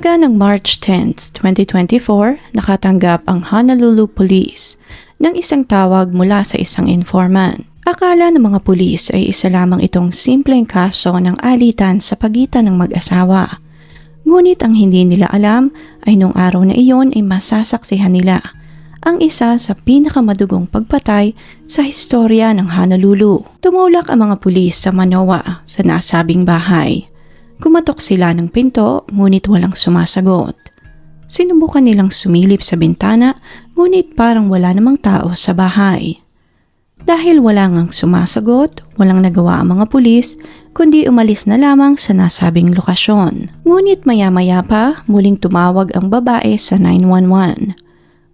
Umaga ng March 10, 2024, nakatanggap ang Honolulu Police ng isang tawag mula sa isang informant. Akala ng mga pulis ay isa lamang itong simpleng kaso ng alitan sa pagitan ng mag-asawa. Ngunit ang hindi nila alam ay nung araw na iyon ay masasaksihan nila ang isa sa pinakamadugong pagpatay sa historya ng Honolulu. Tumulak ang mga pulis sa Manoa sa nasabing bahay. Kumatok sila ng pinto ngunit walang sumasagot. Sinubukan nilang sumilip sa bintana ngunit parang wala namang tao sa bahay. Dahil wala ngang sumasagot, walang nagawa ang mga pulis kundi umalis na lamang sa nasabing lokasyon. Ngunit maya-maya pa muling tumawag ang babae sa 911.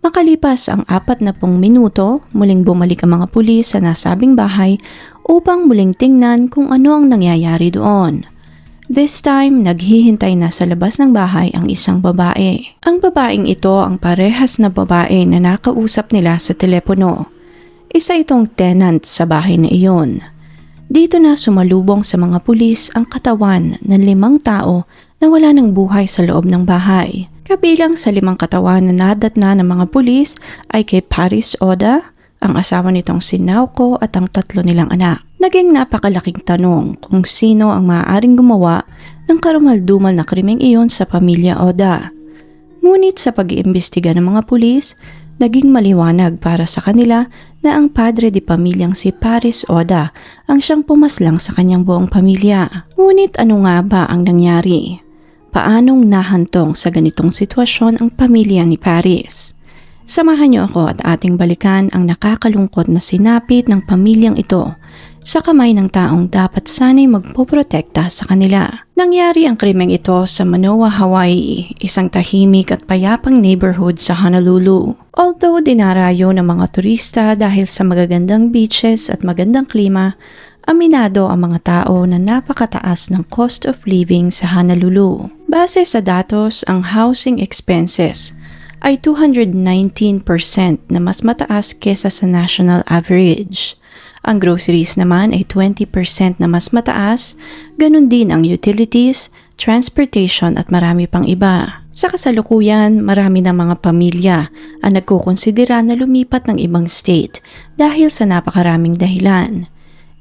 Makalipas ang 40 minuto, muling bumalik ang mga pulis sa nasabing bahay upang muling tingnan kung ano ang nangyayari doon. This time, naghihintay na sa labas ng bahay ang isang babae. Ang babaeng ito ang parehas na babae na nakausap nila sa telepono. Isa itong tenant sa bahay na iyon. Dito na sumalubong sa mga pulis ang katawan ng 5 tao na wala ng buhay sa loob ng bahay. Kabilang sa 5 katawan na nadatna ng mga pulis ay kay Paris Oda, ang asawa nitong si Naoko at ang 3 nilang anak. Naging napakalaking tanong kung sino ang maaaring gumawa ng karumaldumal na krimeng iyon sa pamilya Oda. Ngunit sa pag-iimbestiga ng mga pulis, naging maliwanag para sa kanila na ang padre di pamilyang si Paris Oda ang siyang pumaslang sa kanyang buong pamilya. Ngunit ano nga ba ang nangyari? Paanong nahantong sa ganitong sitwasyon ang pamilya ni Paris? Samahan niyo ako at ating balikan ang nakakalungkot na sinapit ng pamilyang ito sa kamay ng taong dapat sana'y magpoprotekta sa kanila. Nangyari ang krimeng ito sa Manoa, Hawaii, isang tahimik at payapang neighborhood sa Honolulu. Although dinarayo ng mga turista dahil sa magagandang beaches at magandang klima, aminado ang mga tao na napakataas ng cost of living sa Honolulu. Base sa datos, ang housing expenses ay 219% na mas mataas kesa sa national average. Ang groceries naman ay 20% na mas mataas, ganun din ang utilities, transportation at marami pang iba. Sa kasalukuyan, marami ng mga pamilya ang nagkukonsidera na lumipat ng ibang state dahil sa napakaraming dahilan.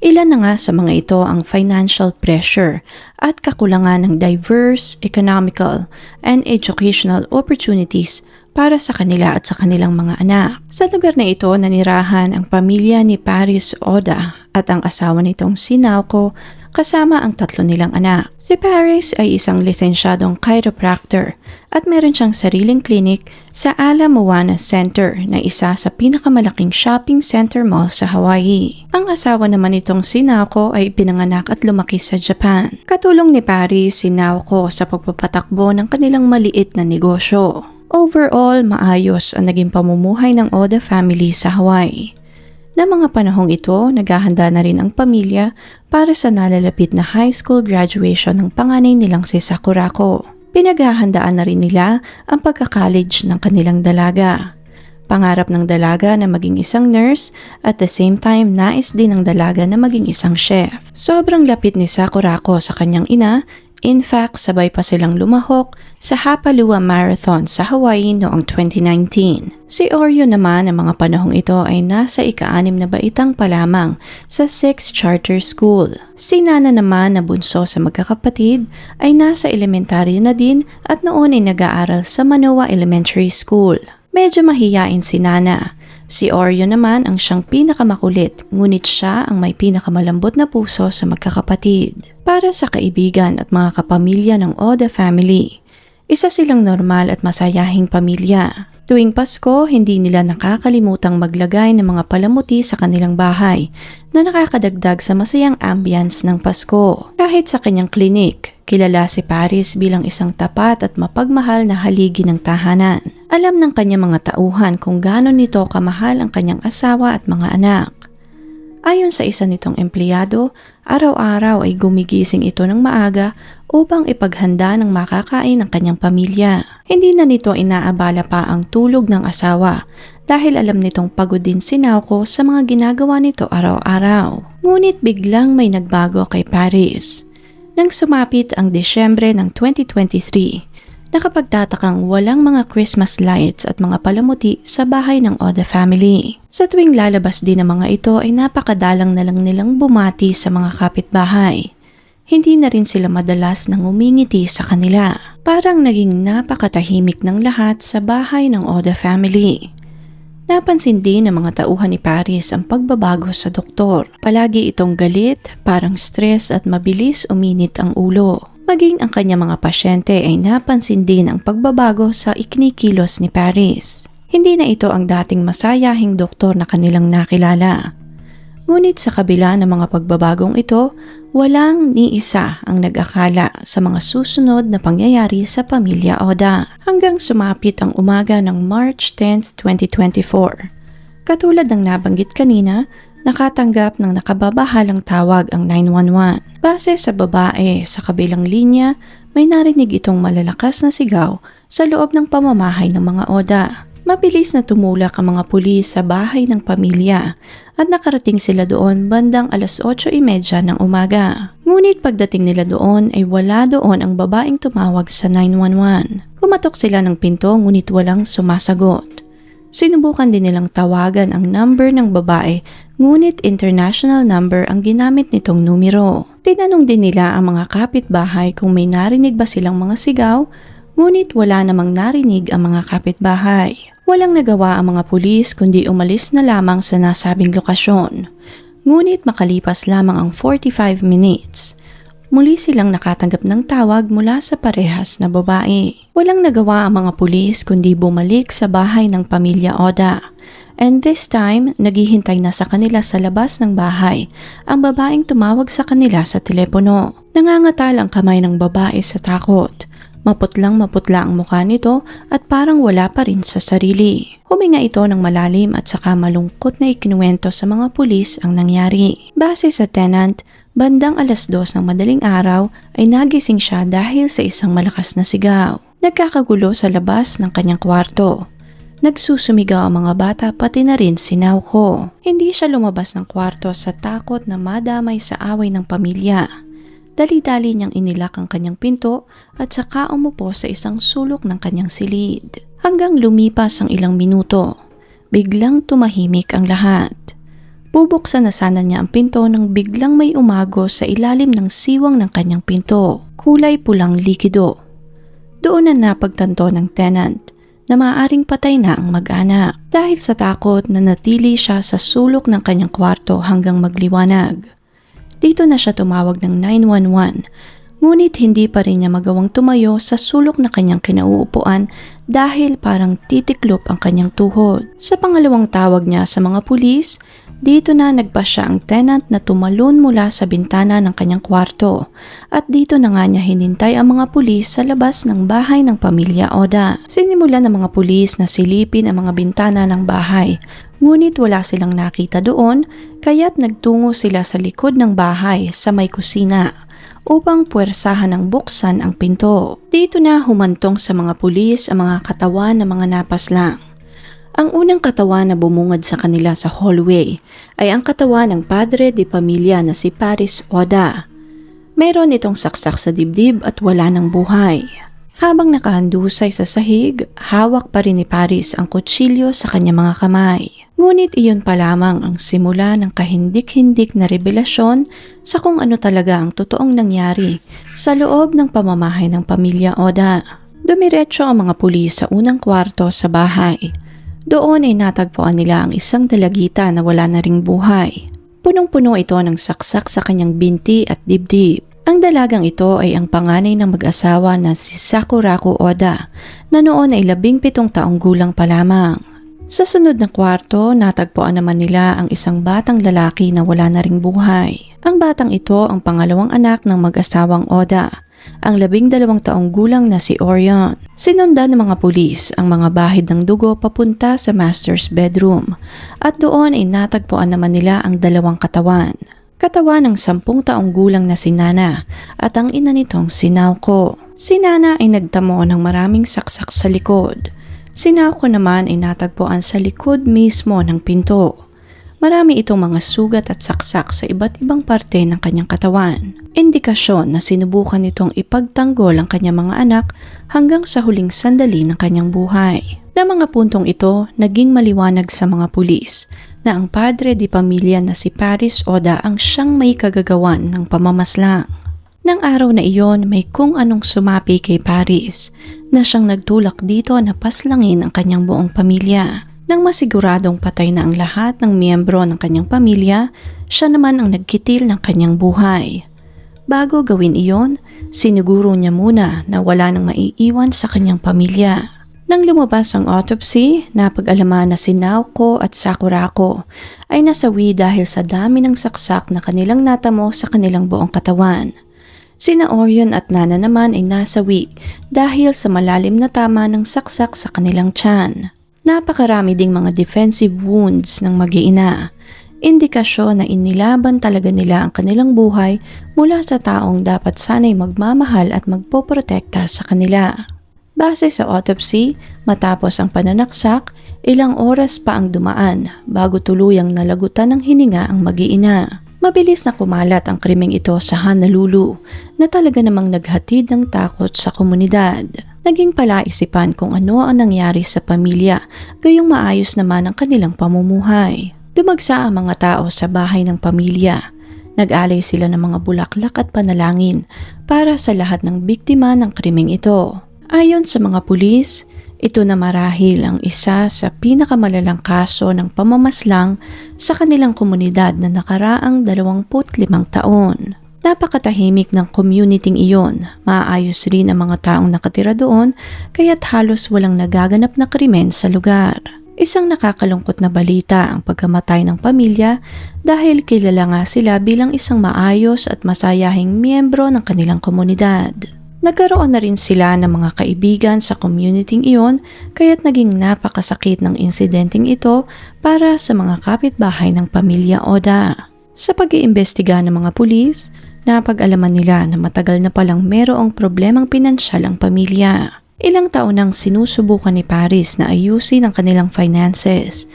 Ilan na nga sa mga ito ang financial pressure at kakulangan ng diverse, economical, and educational opportunities para sa kanila at sa kanilang mga anak. Sa lugar na ito, nanirahan ang pamilya ni Paris Oda at ang asawa nitong si Naoko kasama ang 3 nilang anak. Si Paris ay isang lisensyadong chiropractor at meron siyang sariling clinic sa Ala Moana Center na isa sa pinakamalaking shopping center mall sa Hawaii. Ang asawa naman nitong si Naoko ay pinanganak at lumaki sa Japan. Katulong ni Paris si Naoko sa pagpapatakbo ng kanilang maliit na negosyo. Overall, maayos ang naging pamumuhay ng Oda family sa Hawaii. Na mga panahong ito, naghahanda na rin ang pamilya para sa nalalapit na high school graduation ng panganay nilang si Sakurako. Pinaghahandaan na rin nila ang pagka-college ng kanilang dalaga. Pangarap ng dalaga na maging isang nurse at the same time nais din ng dalaga na maging isang chef. Sobrang lapit ni Sakurako sa kanyang ina. In fact, sabay pa silang lumahok sa Hapalua Marathon sa Hawaii noong 2019. Si Oreo naman ang mga panahong ito ay nasa ika-6 na baitang pa lamang sa 6 charter school. Si Nana naman na bunso sa magkakapatid ay nasa elementary na din at noon ay nag-aaral sa Manoa Elementary School. Medyo mahiyain si Nana. Si Oreo naman ang siyang pinakamakulit, ngunit siya ang may pinakamalambot na puso sa magkakapatid. Para sa kaibigan at mga kapamilya ng Oda family, isa silang normal at masayahing pamilya. Tuwing Pasko, hindi nila nakakalimutang maglagay ng mga palamuti sa kanilang bahay na nakakadagdag sa masayang ambience ng Pasko. Kahit sa kanyang klinik, kilala si Paris bilang isang tapat at mapagmahal na haligi ng tahanan. Alam ng kanyang mga tauhan kung gaano nito kamahal ang kanyang asawa at mga anak. Ayon sa isa nitong empleyado, araw-araw ay gumigising ito ng maaga upang ipaghanda ng makakain ng kanyang pamilya. Hindi na nito inaabala pa ang tulog ng asawa dahil alam nitong pagod din si Naoko sa mga ginagawa nito araw-araw. Ngunit biglang may nagbago kay Paris. Nang sumapit ang Desyembre ng 2023, Nakapagtatakang walang mga Christmas lights at mga palamuti sa bahay ng Oda family. Sa tuwing lalabas din ng mga ito ay napakadalang na lang nilang bumati sa mga kapitbahay. Hindi na rin sila madalas nang umingiti sa kanila. Parang naging napakatahimik ng lahat sa bahay ng Oda family. Napansin din ng mga tauhan ni Paris ang pagbabago sa doktor. Palagi itong galit, parang stress at mabilis uminit ang ulo. Maging ang kanyang mga pasyente ay napansin din ang pagbabago sa ikinikilos ni Paris. Hindi na ito ang dating masayahing doktor na kanilang nakilala. Ngunit sa kabila ng mga pagbabagong ito, walang ni isa ang nag-akala sa mga susunod na pangyayari sa pamilya Oda hanggang sumapit ang umaga ng March 10, 2024. Katulad ng nabanggit kanina, nakatanggap ng nakababahalang tawag ang 911. Base sa babae sa kabilang linya, may narinig itong malalakas na sigaw sa loob ng pamamahay ng mga Oda. Mabilis na tumulak ang mga pulis sa bahay ng pamilya at nakarating sila doon bandang 8:30 ng umaga. Ngunit pagdating nila doon ay wala doon ang babaeng tumawag sa 911. Kumatok sila ng pinto ngunit walang sumasagot. Sinubukan din nilang tawagan ang number ng babae ngunit international number ang ginamit nitong numero. Tinanong din nila ang mga kapitbahay kung may narinig ba silang mga sigaw ngunit wala namang narinig ang mga kapitbahay. Walang nagawa ang mga pulis kundi umalis na lamang sa nasabing lokasyon. Ngunit makalipas lamang ang 45 minutes, muli silang nakatanggap ng tawag mula sa parehas na babae. Walang nagawa ang mga pulis kundi bumalik sa bahay ng pamilya Oda. And this time, naghihintay na sa kanila sa labas ng bahay ang babaeng tumawag sa kanila sa telepono. Nangangatal ang kamay ng babae sa takot. Maputla ang mukha nito at parang wala pa rin sa sarili. Huminga ito ng malalim at saka malungkot na ikinuwento sa mga pulis ang nangyari. Base sa tenant, bandang 2:00 ng madaling araw ay nagising siya dahil sa isang malakas na sigaw. Nagkakagulo sa labas ng kanyang kwarto. Nagsusumigaw ang mga bata pati na rin si Naoko. Hindi siya lumabas ng kwarto sa takot na madamay sa away ng pamilya. Dali-dali niyang inilak ang kanyang pinto at saka umupo sa isang sulok ng kanyang silid. Hanggang lumipas ang ilang minuto, biglang tumahimik ang lahat. Bubuksan na sana niya ang pinto nang biglang may umago sa ilalim ng siwang ng kanyang pinto. Kulay pulang likido. Doon na napagtanto ng tenant na maaaring patay na ang mag-anak dahil sa takot na natili siya sa sulok ng kanyang kwarto hanggang magliwanag. Dito na siya tumawag ng 911, ngunit hindi pa rin niya magawang tumayo sa sulok na kanyang kinauupuan dahil parang titiklop ang kanyang tuhod. Sa pangalawang tawag niya sa mga pulis, dito na nagpasya ang tenant na tumalon mula sa bintana ng kanyang kwarto at dito na nga niya hinintay ang mga pulis sa labas ng bahay ng pamilya Oda. Sinimulan ng mga pulis na silipin ang mga bintana ng bahay. Ngunit wala silang nakita doon, kaya't nagtungo sila sa likod ng bahay sa may kusina upang puwersahan ng buksan ang pinto. Dito na humantong sa mga pulis ang mga katawan ng mga napaslang. Ang unang katawan na bumungad sa kanila sa hallway ay ang katawan ng padre de pamilya na si Paris Oda. Mayroon itong saksak sa dibdib at wala ng buhay. Habang nakahandusay sa sahig, hawak pa rin ni Paris ang kutsilyo sa kanyang mga kamay. Ngunit iyon pa lamang ang simula ng kahindik-hindik na revelasyon sa kung ano talaga ang totoong nangyari sa loob ng pamamahay ng pamilya Oda. Dumiretso ang mga pulis sa unang kwarto sa bahay. Doon ay natagpuan nila ang isang dalagita na wala na ring buhay. Punong-puno ito ng saksak sa kanyang binti at dibdib. Ang dalagang ito ay ang panganay ng mag-asawa na si Sakuraku Oda na noon ay 17 taong gulang pa lamang. Sa sunod na kwarto, natagpuan naman nila ang isang batang lalaki na wala na ring buhay. Ang batang ito ang pangalawang anak ng mag-asawang Oda, ang 12 taong gulang na si Orion. Sinundan ng mga pulis ang mga bahid ng dugo papunta sa master's bedroom at doon ay natagpuan naman nila ang 2 katawan. Katawan ng 10 taong gulang na si Nana at ang ina nitong si Naoko. Si Nana ay nagtamo ng maraming saksak sa likod. Si Naoko naman ay natagpuan sa likod mismo ng pinto. Marami itong mga sugat at saksak sa iba't ibang parte ng kanyang katawan. Indikasyon na sinubukan nitong ipagtanggol ang kanyang mga anak hanggang sa huling sandali ng kanyang buhay. Na mga puntong ito, naging maliwanag sa mga pulis na ang padre di pamilya na si Paris Oda ang siyang may kagagawan ng pamamaslang. Nang araw na iyon, may kung anong sumapi kay Paris na siyang nagtulak dito na paslangin ang kanyang buong pamilya. Nang masiguradong patay na ang lahat ng miyembro ng kanyang pamilya, siya naman ang nagkitil ng kanyang buhay. Bago gawin iyon, siniguro niya muna na wala nang maiiwan sa kanyang pamilya. Nang lumabas ang autopsy, napag-alaman na si Naoko at Sakurako ay nasawi dahil sa dami ng saksak na kanilang natamo sa kanilang buong katawan. Sina Orion at Nana naman ay nasawi dahil sa malalim na tama ng saksak sa kanilang tiyan. Napakarami ding mga defensive wounds ng mag-iina. Indikasyon na inilaban talaga nila ang kanilang buhay mula sa taong dapat sana'y magmamahal at magpoprotekta sa kanila. Base sa autopsy, matapos ang pananaksak, ilang oras pa ang dumaan bago tuluyang nalagutan ng hininga ang mag-iina. Mabilis na kumalat ang krimeng ito sa Honolulu na talaga namang naghatid ng takot sa komunidad. Naging palaisipan kung ano ang nangyari sa pamilya, gayong maayos naman ang kanilang pamumuhay. Dumagsa ang mga tao sa bahay ng pamilya. Nag-alay sila ng mga bulaklak at panalangin para sa lahat ng biktima ng krimeng ito. Ayon sa mga pulis, ito na marahil ang isa sa pinakamalalang kaso ng pamamaslang sa kanilang komunidad na nakaraang 25 taon. Napakatahimik ng community iyon, maayos rin ang mga taong nakatira doon kaya't halos walang nagaganap na krimen sa lugar. Isang nakakalungkot na balita ang pagkamatay ng pamilya dahil kilala nga sila bilang isang maayos at masayahing miyembro ng kanilang komunidad. Nagkaroon na rin sila ng mga kaibigan sa community iyon kaya't naging napakasakit ng insidenteng ito para sa mga kapitbahay ng pamilya Oda. Sa pag-iimbestiga ng mga pulis, napag-alaman nila na matagal na palang merong problemang pinansyal ang pamilya. Ilang taon nang sinusubukan ni Paris na ayusin ang kanilang finances.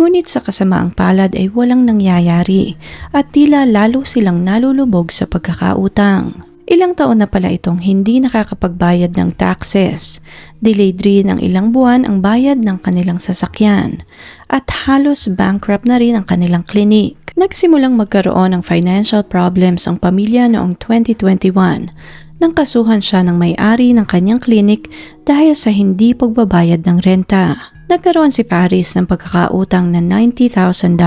Ngunit sa kasamaang palad ay walang nangyayari at tila lalo silang nalulubog sa pagkakautang. Ilang taon na pala itong hindi nakakapagbayad ng taxes. Delayed rin ng ilang buwan ang bayad ng kanilang sasakyan. At halos bankrupt na rin ang kanilang klinik. Nagsimulang magkaroon ng financial problems ang pamilya noong 2021 nang kasuhan siya ng may-ari ng kanyang klinik dahil sa hindi pagbabayad ng renta. Nagkaroon si Paris ng pagkakautang na $90,000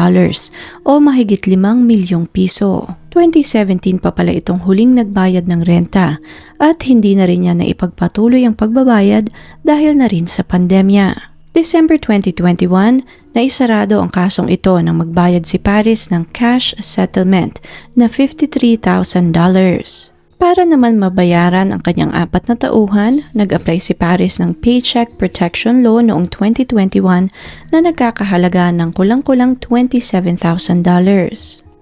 o mahigit 5 milyong piso. 2017 pa pala itong huling nagbayad ng renta at hindi na rin niya naipagpatuloy ang pagbabayad dahil na rin sa pandemya. December 2021, naisarado ang kasong ito nang magbayad si Paris ng cash settlement na $53,000. Para naman mabayaran ang kanyang 4 na tauhan, nag-apply si Paris ng Paycheck Protection Loan noong 2021 na nagkakahalaga ng kulang-kulang $27,000.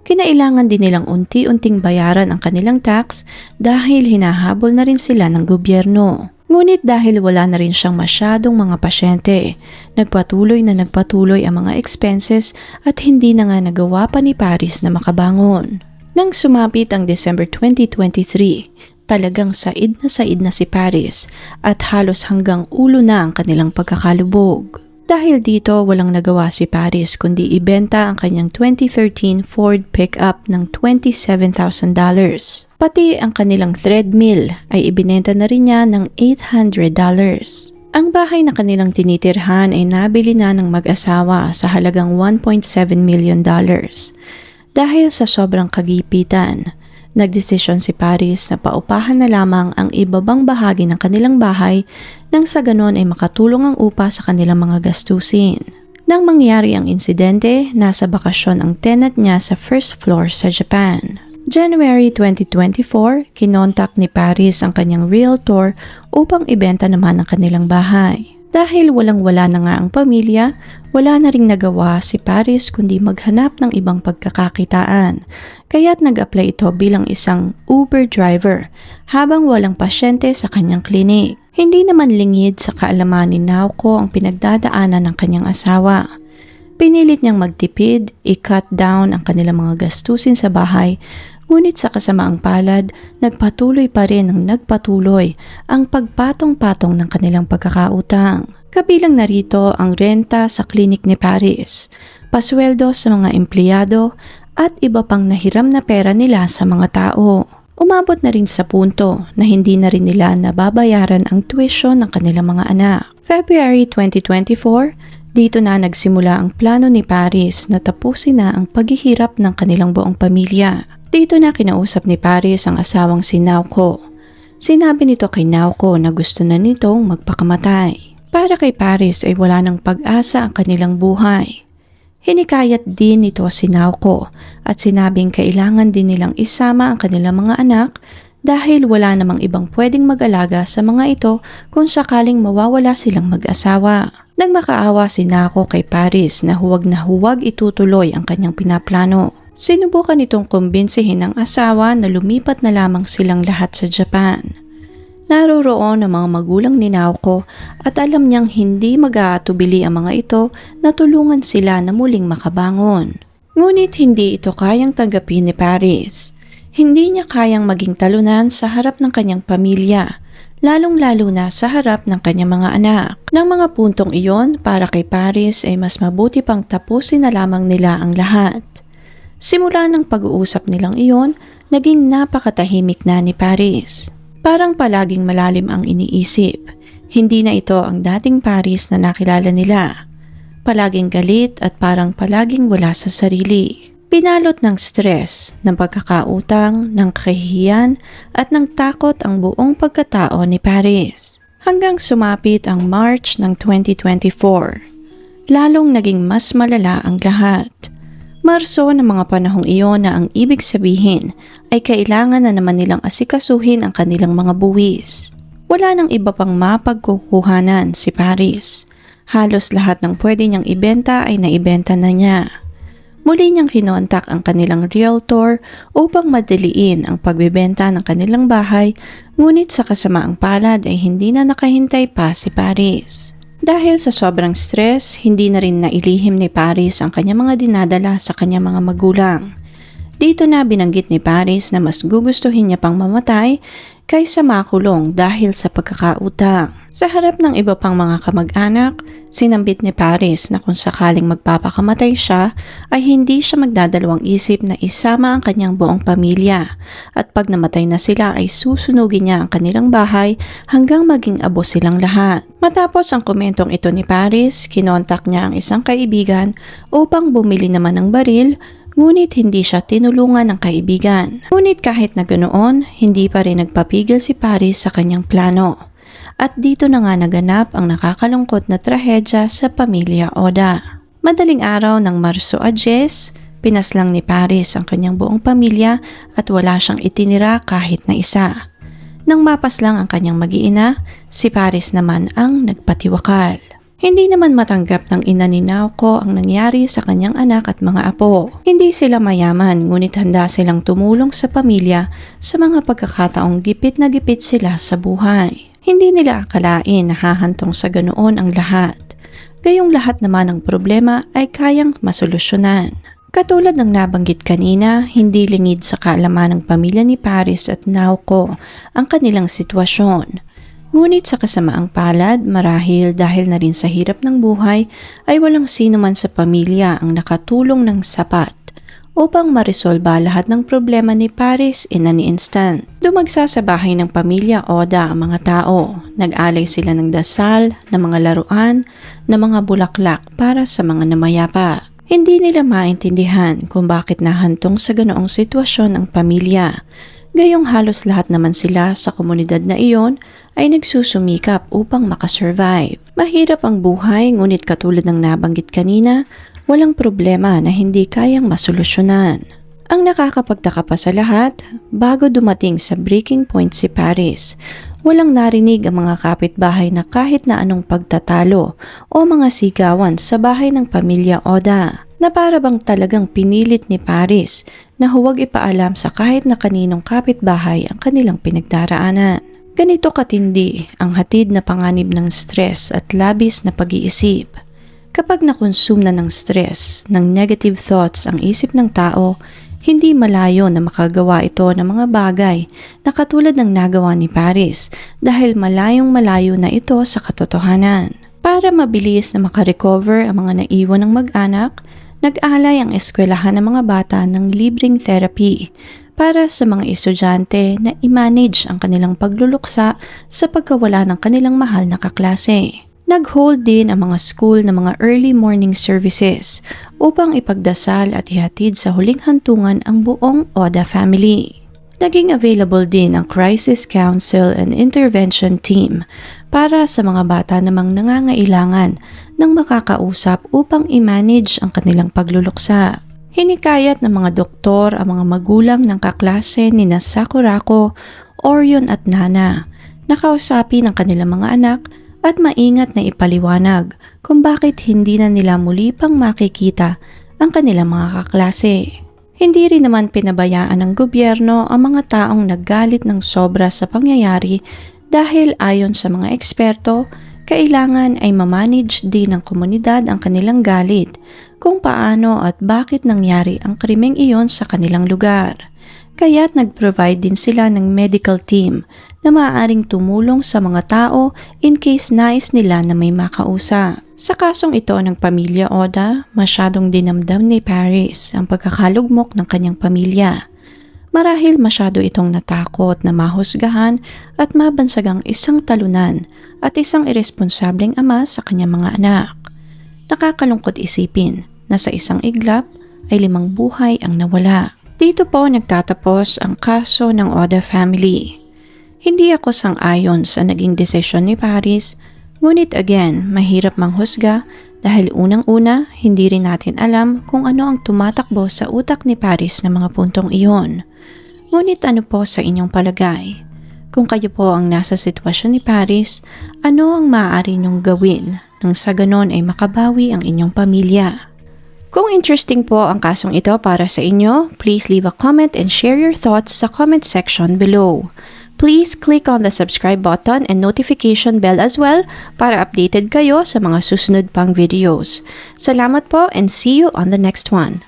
Kinailangan din nilang unti-unting bayaran ang kanilang tax dahil hinahabol na rin sila ng gobyerno. Ngunit dahil wala na rin siyang masyadong mga pasyente, nagpatuloy ang mga expenses at hindi na nga nagawa pa ni Paris na makabangon. Nang sumapit ang December 2023, talagang said na si Paris at halos hanggang ulo na ang kanilang pagkakalubog. Dahil dito walang nagawa si Paris kundi ibenta ang kanyang 2013 Ford pickup ng $27,000. Pati ang kanilang treadmill ay ibinenta na rin niya ng $800. Ang bahay na kanilang tinitirhan ay nabili na ng mag-asawa sa halagang $1.7 million. Dahil sa sobrang kagipitan, nagdesisyon si Paris na paupahan na lamang ang ibabang bahagi ng kanilang bahay nang sa ganon ay makatulong ang upa sa kanilang mga gastusin. Nang mangyari ang insidente, nasa bakasyon ang tenant niya sa first floor sa Japan. January 2024, kinontak ni Paris ang kanyang realtor upang ibenta naman ang kanilang bahay. Dahil walang-wala na nga ang pamilya, wala na ring nagawa si Paris kundi maghanap ng ibang pagkakakitaan. Kaya't nag-apply ito bilang isang Uber driver habang walang pasyente sa kanyang klinik. Hindi naman lingid sa kaalaman ni Naoko ang pinagdadaanan ng kanyang asawa. Pinilit niyang magtipid, i-cut down ang kanilang mga gastusin sa bahay, ngunit sa kasamaang palad, nagpatuloy pa rin ang nagpatuloy ang pagpatong-patong ng kanilang pagkakautang. Kabilang narito ang renta sa klinik ni Paris, pasweldo sa mga empleyado at iba pang nahiram na pera nila sa mga tao. Umabot na rin sa punto na hindi na rin nila nababayaran ang tuition ng kanilang mga anak. February 2024, dito na nagsimula ang plano ni Paris na tapusin na ang paghihirap ng kanilang buong pamilya. Dito na kinausap ni Paris ang asawang si Naoko. Sinabi nito kay Naoko na gusto na nitong magpakamatay. Para kay Paris ay wala ng pag-asa ang kanilang buhay. Hinikayat din nito si Naoko at sinabing kailangan din nilang isama ang kanilang mga anak dahil wala namang ibang pwedeng mag-alaga sa mga ito kung sakaling mawawala silang mag-asawa. Nagmakaawa si Naoko kay Paris na huwag itutuloy ang kanyang pinaplano. Sinubukan itong kumbinsihin ng asawa na lumipat na lamang silang lahat sa Japan. Naroroon ang mga magulang ni Naoko at alam niyang hindi mag-aatubili ang mga ito na tulungan sila na muling makabangon. Ngunit hindi ito kayang tanggapin ni Paris. Hindi niya kayang maging talunan sa harap ng kanyang pamilya, lalong-lalo na sa harap ng kanyang mga anak. Nang mga puntong iyon, para kay Paris ay mas mabuti pang tapusin na lamang nila ang lahat. Simula ng pag-uusap nilang iyon, naging napakatahimik na ni Paris. Parang palaging malalim ang iniisip. Hindi na ito ang dating Paris na nakilala nila. Palaging galit at parang palaging wala sa sarili. Pinalot ng stress, ng pagkakautang, ng kahihiyan at ng takot ang buong pagkatao ni Paris. Hanggang sumapit ang March ng 2024. Lalong naging mas malala ang lahat. Marso ng mga panahong iyon na ang ibig sabihin ay kailangan na naman nilang asikasuhin ang kanilang mga buwis. Wala nang iba pang mapagkukuhanan si Paris. Halos lahat ng pwede niyang ibenta ay naibenta na niya. Muli niyang kinontak ang kanilang realtor upang madaliin ang pagbebenta ng kanilang bahay, ngunit sa kasamaang palad ay hindi na nakahintay pa si Paris. Dahil sa sobrang stress, hindi na rin nailihim ni Paris ang kanyang mga dinadala sa kanyang mga magulang. Dito na binanggit ni Paris na mas gugustuhin niya pang mamatay kaysa makulong dahil sa pagkakautang. Sa harap ng iba pang mga kamag-anak, sinambit ni Paris na kung sakaling magpapakamatay siya ay hindi siya magdadalawang isip na isama ang kanyang buong pamilya at pag namatay na sila ay susunugin niya ang kanilang bahay hanggang maging abo silang lahat. Matapos ang komentong ito ni Paris, kinontak niya ang isang kaibigan upang bumili naman ng baril. Ngunit hindi siya tinulungan ng kaibigan. Ngunit kahit na ganoon, hindi pa rin nagpapigil si Paris sa kanyang plano. At dito na nga naganap ang nakakalungkot na trahedya sa pamilya Oda. Madaling araw ng Marso 10, pinaslang ni Paris ang kanyang buong pamilya at wala siyang itinira kahit na isa. Nang mapaslang ang kanyang mag-iina, si Paris naman ang nagpatiwakal. Hindi naman matanggap ng ina ni Naoko ang nangyari sa kanyang anak at mga apo. Hindi sila mayaman, ngunit handa silang tumulong sa pamilya sa mga pagkakataong gipit na gipit sila sa buhay. Hindi nila akalain na hahantong sa ganoon ang lahat. Gayong lahat naman ng problema ay kayang masolusyonan. Katulad ng nabanggit kanina, hindi lingid sa kaalaman ng pamilya ni Paris at Naoko ang kanilang sitwasyon. Ngunit sa kasamaang palad, marahil dahil na rin sa hirap ng buhay, ay walang sino man sa pamilya ang nakatulong ng sapat upang maresolba lahat ng problema ni Paris in an instant. Dumagsa sa bahay ng pamilya Oda ang mga tao. Nag-alay sila ng dasal, ng mga laruan, ng mga bulaklak para sa mga namayapa. Hindi nila maintindihan kung bakit nahantong sa ganoong sitwasyon ang pamilya. Gayong halos lahat naman sila sa komunidad na iyon ay nagsusumikap upang makasurvive. Mahirap ang buhay, ngunit katulad ng nabanggit kanina, walang problema na hindi kayang masolusyonan. Ang nakakapagtaka pa sa lahat, bago dumating sa breaking point si Paris, walang narinig ang mga kapitbahay na kahit na anong pagtatalo o mga sigawan sa bahay ng pamilya Oda, na para bang talagang pinilit ni Paris na huwag ipaalam sa kahit na kaninong kapitbahay ang kanilang pinagdaraanan. Ganito katindi ang hatid na panganib ng stress at labis na pag-iisip. Kapag nakonsume na ng stress, ng negative thoughts ang isip ng tao, hindi malayo na makagawa ito ng mga bagay na katulad ng nagawa ni Paris dahil malayong malayo na ito sa katotohanan. Para mabilis na makarecover ang mga naiwan ng mag-anak, nag-alay ang eskwelahan ng mga bata ng libreng therapy para sa mga estudyante na i-manage ang kanilang pagluluksa sa pagkawala ng kanilang mahal na kaklase. Nag-hold din ang mga school ng mga early morning services upang ipagdasal at ihatid sa huling hantungan ang buong Oda family. Naging available din ang Crisis Council and Intervention Team para sa mga bata namang nangangailangan ng makakausap upang i-manage ang kanilang pagluluksa. Hinikayat ng mga doktor ang mga magulang ng kaklase ni Sakurako, Orion at Nana na kausapin ang kanilang mga anak at maingat na ipaliwanag kung bakit hindi na nila muli pang makikita ang kanilang mga kaklase. Hindi rin naman pinabayaan ng gobyerno ang mga taong naggalit ng sobra sa pangyayari dahil ayon sa mga eksperto, kailangan ay mamanage din ng komunidad ang kanilang galit kung paano at bakit nangyari ang krimeng iyon sa kanilang lugar. Kaya't nag-provide din sila ng medical team na maaaring tumulong sa mga tao in case nais nila na may makausap. Sa kasong ito ng pamilya Oda, masyadong dinamdam ni Paris ang pagkakalugmok ng kanyang pamilya. Marahil masyado itong natakot na mahusgahan at mabansagang isang talunan at isang irresponsableng ama sa kanyang mga anak. Nakakalungkot isipin na sa isang iglap ay 5 buhay ang nawala. Dito po nagtatapos ang kaso ng Oda family. Hindi ako sang-ayon sa naging desisyon ni Paris, ngunit again, mahirap manghusga dahil unang-una, hindi rin natin alam kung ano ang tumatakbo sa utak ni Paris na mga puntong iyon. Ngunit ano po sa inyong palagay? Kung kayo po ang nasa sitwasyon ni Paris, ano ang maaari niyong gawin nang sa ganon ay makabawi ang inyong pamilya? Kung interesting po ang kasong ito para sa inyo, please leave a comment and share your thoughts sa comment section below. Please click on the subscribe button and notification bell as well para updated kayo sa mga susunod pang videos. Salamat po and see you on the next one.